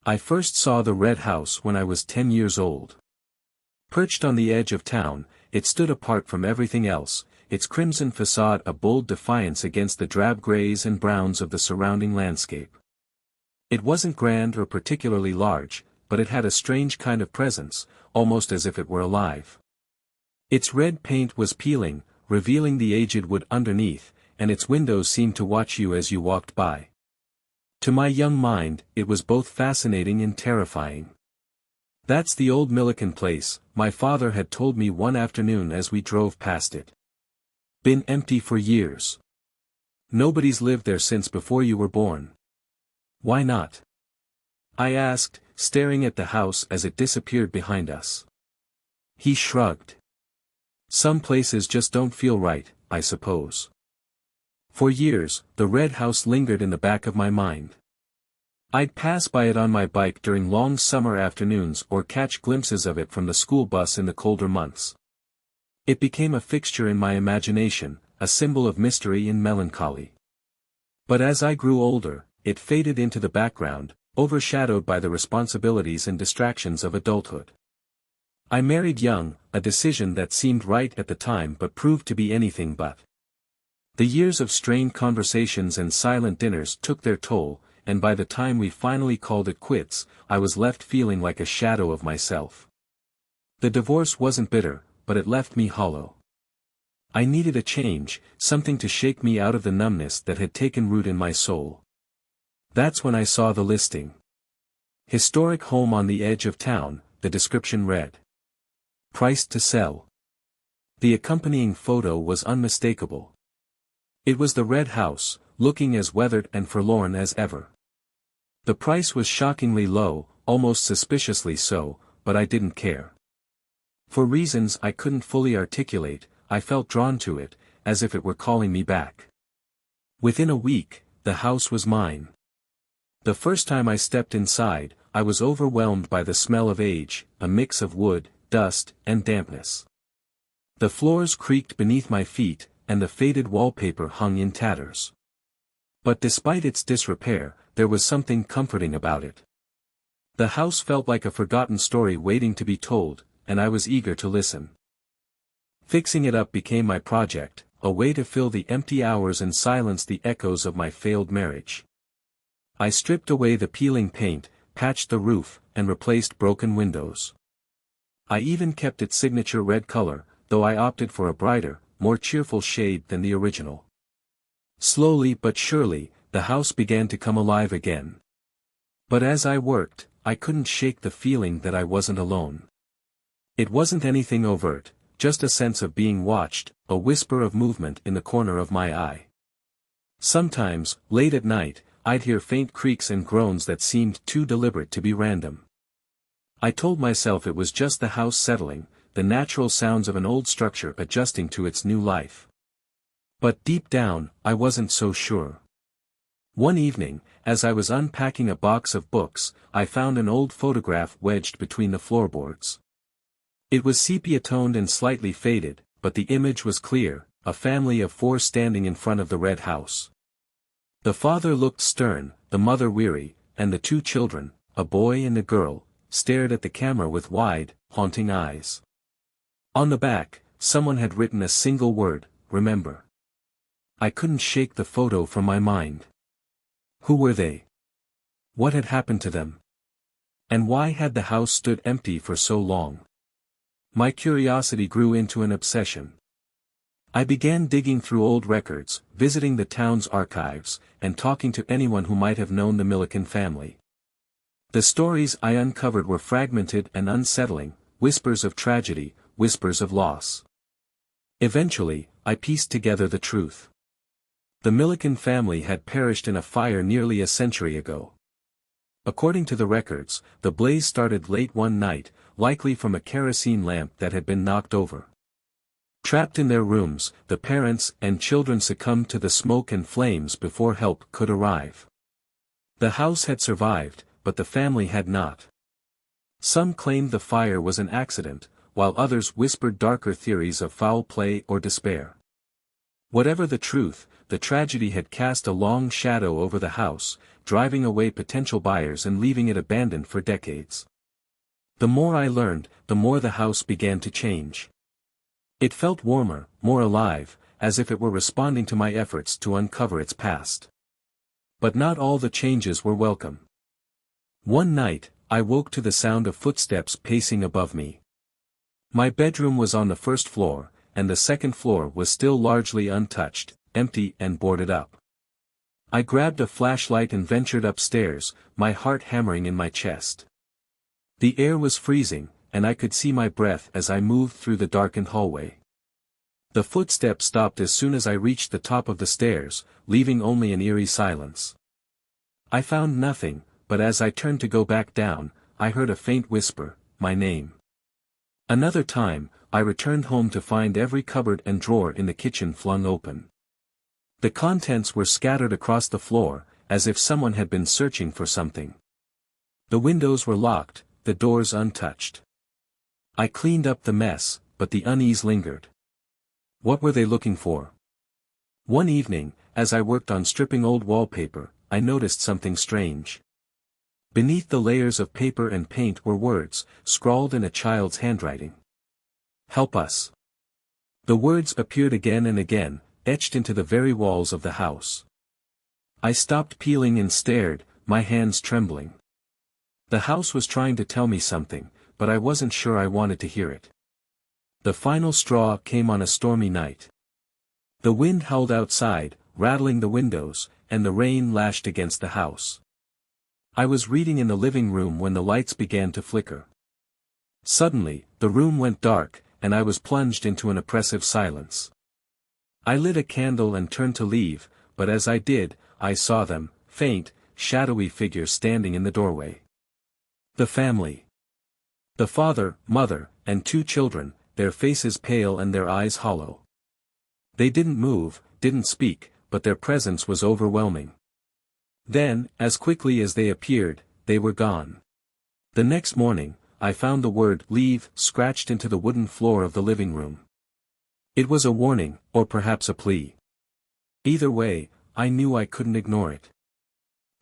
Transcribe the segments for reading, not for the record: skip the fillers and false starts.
I first saw the red house when I was 10 years old. Perched on the edge of town, it stood apart from everything else, its crimson facade a bold defiance against the drab grays and browns of the surrounding landscape. It wasn't grand or particularly large, but it had a strange kind of presence, almost as if it were alive. Its red paint was peeling, revealing the aged wood underneath, and its windows seemed to watch you as you walked by. To my young mind, it was both fascinating and terrifying. "That's the old Milliken place," my father had told me one afternoon as we drove past it. "Been empty for years. Nobody's lived there since before you were born." "Why not?" I asked, staring at the house as it disappeared behind us. He shrugged. "Some places just don't feel right, I suppose." For years, the red house lingered in the back of my mind. I'd pass by it on my bike during long summer afternoons or catch glimpses of it from the school bus in the colder months. It became a fixture in my imagination, a symbol of mystery and melancholy. But as I grew older, it faded into the background, overshadowed by the responsibilities and distractions of adulthood. I married young, a decision that seemed right at the time but proved to be anything but. The years of strained conversations and silent dinners took their toll, and by the time we finally called it quits, I was left feeling like a shadow of myself. The divorce wasn't bitter, but it left me hollow. I needed a change, something to shake me out of the numbness that had taken root in my soul. That's when I saw the listing. Historic home on the edge of town, the description read. Priced to sell. The accompanying photo was unmistakable. It was the red house, looking as weathered and forlorn as ever. The price was shockingly low, almost suspiciously so, but I didn't care. For reasons I couldn't fully articulate, I felt drawn to it, as if it were calling me back. Within a week, the house was mine. The first time I stepped inside, I was overwhelmed by the smell of age, a mix of wood, dust, and dampness. The floors creaked beneath my feet, and the faded wallpaper hung in tatters. But despite its disrepair, there was something comforting about it. The house felt like a forgotten story waiting to be told, and I was eager to listen. Fixing it up became my project, a way to fill the empty hours and silence the echoes of my failed marriage. I stripped away the peeling paint, patched the roof, and replaced broken windows. I even kept its signature red color, though I opted for a brighter, more cheerful shade than the original. Slowly but surely, the house began to come alive again. But as I worked, I couldn't shake the feeling that I wasn't alone. It wasn't anything overt, just a sense of being watched, a whisper of movement in the corner of my eye. Sometimes, late at night, I'd hear faint creaks and groans that seemed too deliberate to be random. I told myself it was just the house settling, the natural sounds of an old structure adjusting to its new life. But deep down, I wasn't so sure. One evening, as I was unpacking a box of books, I found an old photograph wedged between the floorboards. It was sepia-toned and slightly faded, but the image was clear, a family of 4 standing in front of the red house. The father looked stern, the mother weary, and the 2 children, a boy and a girl, stared at the camera with wide, haunting eyes. On the back, someone had written a single word, remember. I couldn't shake the photo from my mind. Who were they? What had happened to them? And why had the house stood empty for so long? My curiosity grew into an obsession. I began digging through old records, visiting the town's archives, and talking to anyone who might have known the Milliken family. The stories I uncovered were fragmented and unsettling, whispers of tragedy, whispers of loss. Eventually, I pieced together the truth. The Milliken family had perished in a fire nearly a century ago. According to the records, the blaze started late one night, likely from a kerosene lamp that had been knocked over. Trapped in their rooms, the parents and children succumbed to the smoke and flames before help could arrive. The house had survived, but the family had not. Some claimed the fire was an accident, while others whispered darker theories of foul play or despair. Whatever the truth, the tragedy had cast a long shadow over the house, driving away potential buyers and leaving it abandoned for decades. The more I learned, the more the house began to change. It felt warmer, more alive, as if it were responding to my efforts to uncover its past. But not all the changes were welcome. One night, I woke to the sound of footsteps pacing above me. My bedroom was on the first floor, and the second floor was still largely untouched, empty and boarded up. I grabbed a flashlight and ventured upstairs, my heart hammering in my chest. The air was freezing, and I could see my breath as I moved through the darkened hallway. The footsteps stopped as soon as I reached the top of the stairs, leaving only an eerie silence. I found nothing, but as I turned to go back down, I heard a faint whisper, my name. Another time, I returned home to find every cupboard and drawer in the kitchen flung open. The contents were scattered across the floor, as if someone had been searching for something. The windows were locked, the doors untouched. I cleaned up the mess, but the unease lingered. What were they looking for? One evening, as I worked on stripping old wallpaper, I noticed something strange. Beneath the layers of paper and paint were words, scrawled in a child's handwriting. Help us. The words appeared again and again, etched into the very walls of the house. I stopped peeling and stared, my hands trembling. The house was trying to tell me something, but I wasn't sure I wanted to hear it. The final straw came on a stormy night. The wind howled outside, rattling the windows, and the rain lashed against the house. I was reading in the living room when the lights began to flicker. Suddenly, the room went dark, and I was plunged into an oppressive silence. I lit a candle and turned to leave, but as I did, I saw them, faint, shadowy figures standing in the doorway. The family. The father, mother, and 2 children, their faces pale and their eyes hollow. They didn't move, didn't speak, but their presence was overwhelming. Then, as quickly as they appeared, they were gone. The next morning, I found the word "leave" scratched into the wooden floor of the living room. It was a warning, or perhaps a plea. Either way, I knew I couldn't ignore it.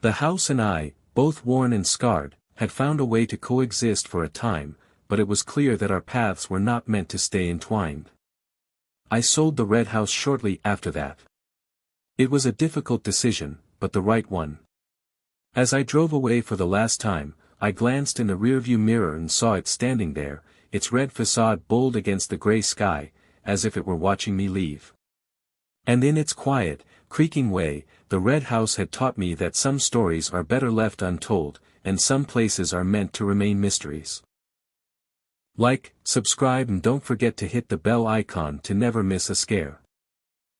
The house and I, both worn and scarred, had found a way to coexist for a time, but it was clear that our paths were not meant to stay entwined. I sold the red house shortly after that. It was a difficult decision, but the right one. As I drove away for the last time, I glanced in the rearview mirror and saw it standing there, its red facade bold against the gray sky, as if it were watching me leave. And in its quiet, creaking way, the red house had taught me that some stories are better left untold, and some places are meant to remain mysteries. Like, subscribe and don't forget to hit the bell icon to never miss a scare.